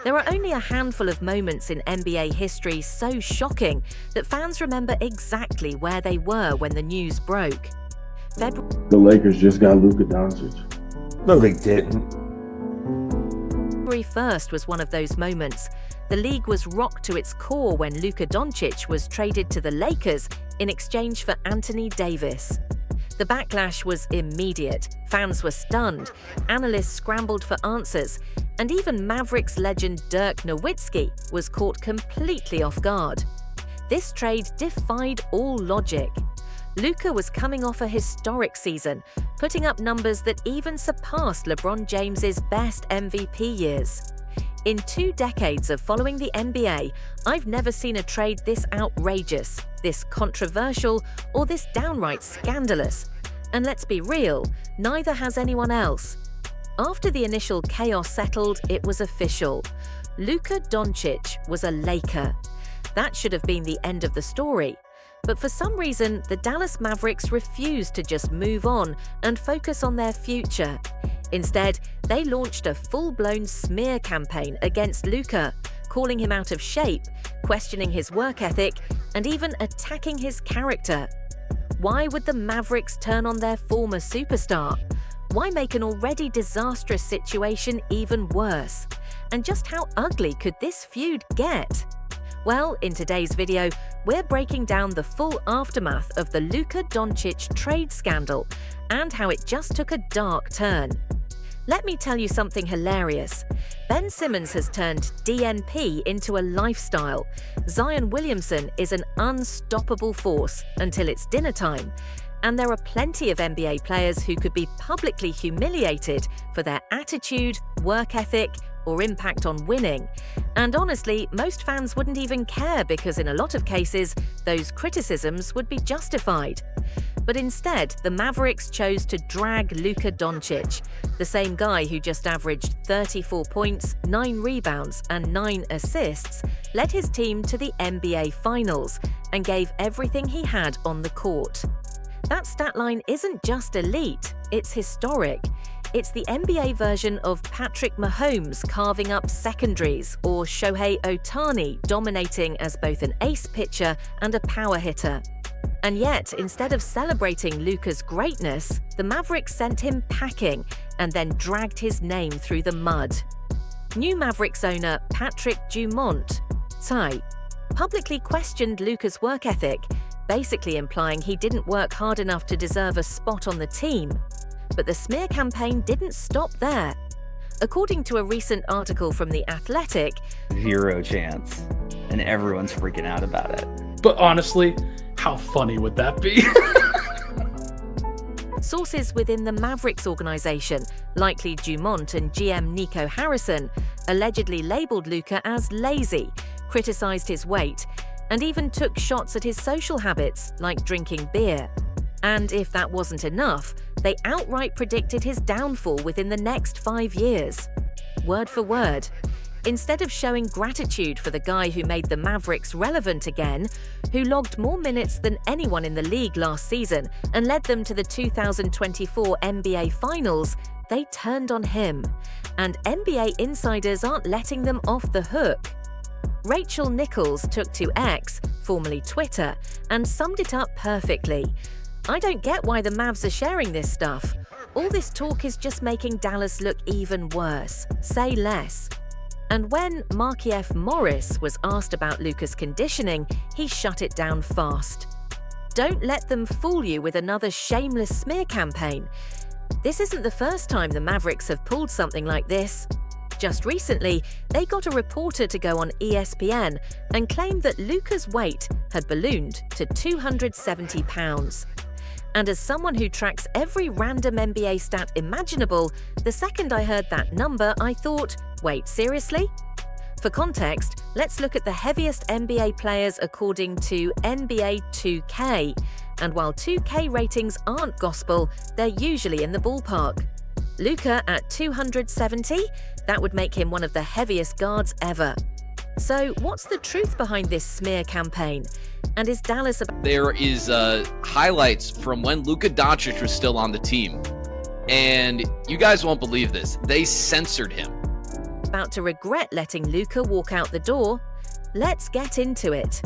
There are only a handful of moments in NBA history so shocking that fans remember exactly where they were when the news broke. The Lakers just got Luka Dončić. No, they didn't. February 1st was one of those moments. The league was rocked to its core when Luka Dončić was traded to the Lakers in exchange for Anthony Davis. The backlash was immediate. Fans were stunned, analysts scrambled for answers, and even Mavericks legend Dirk Nowitzki was caught completely off guard. This trade defied all logic. Luka was coming off a historic season, putting up numbers that even surpassed LeBron James's best MVP years. In 2 decades of following the NBA, I've never seen a trade this outrageous, this controversial, or this downright scandalous. And let's be real, neither has anyone else. After the initial chaos settled, it was official. Luka Dončić was a Laker. That should have been the end of the story. But for some reason, the Dallas Mavericks refused to just move on and focus on their future. Instead, they launched a full-blown smear campaign against Luka, calling him out of shape, questioning his work ethic, and even attacking his character. Why would the Mavericks turn on their former superstar? Why make an already disastrous situation even worse? And just how ugly could this feud get? Well, in today's video, we're breaking down the full aftermath of the Luka Dončić trade scandal and how it just took a dark turn. Let me tell you something hilarious. Ben Simmons has turned DNP into a lifestyle. Zion Williamson is an unstoppable force until it's dinner time. And there are plenty of NBA players who could be publicly humiliated for their attitude, work ethic, or impact on winning. And honestly, most fans wouldn't even care because in a lot of cases, those criticisms would be justified. But instead, the Mavericks chose to drag Luka Dončić, the same guy who just averaged 34 points, 9 rebounds, and 9 assists, led his team to the NBA Finals and gave everything he had on the court. That stat line isn't just elite, it's historic. It's the NBA version of Patrick Mahomes carving up secondaries or Shohei Ohtani dominating as both an ace pitcher and a power hitter. And yet, instead of celebrating Luka's greatness, the Mavericks sent him packing and then dragged his name through the mud. New Mavericks owner Patrick Dumont publicly questioned Luka's work ethic, basically implying he didn't work hard enough to deserve a spot on the team. But the smear campaign didn't stop there. According to a recent article from The Athletic, 0 chance, and everyone's freaking out about it. But honestly, how funny would that be? sources within the Mavericks organization, likely Dumont and GM Nico Harrison, allegedly labeled Luka as lazy, criticized his weight, and even took shots at his social habits, like drinking beer. And if that wasn't enough, they outright predicted his downfall within the next 5 years. Word for word. Instead of showing gratitude for the guy who made the Mavericks relevant again, who logged more minutes than anyone in the league last season and led them to the 2024 NBA Finals, they turned on him. And NBA insiders aren't letting them off the hook. Rachel Nichols took to X, formerly Twitter, and summed it up perfectly. "I don't get why the Mavs are sharing this stuff. All this talk is just making Dallas look even worse. Say less." And when Markieff Morris was asked about Luka's conditioning, he shut it down fast. Don't let them fool you with another shameless smear campaign. This isn't the first time the Mavericks have pulled something like this. Just recently, they got a reporter to go on ESPN and claim that Luka's weight had ballooned to 270 pounds. And as someone who tracks every random NBA stat imaginable, the second I heard that number, I thought, wait, seriously? For context, let's look at the heaviest NBA players according to NBA 2K. And while 2K ratings aren't gospel, they're usually in the ballpark. Luka at 270, that would make him one of the heaviest guards ever. So what's the truth behind this smear campaign? And is Dallas about— There is highlights from when Luka Dončić was still on the team. And you guys won't believe this. They censored him. about to regret letting Luka walk out the door? Let's get into it.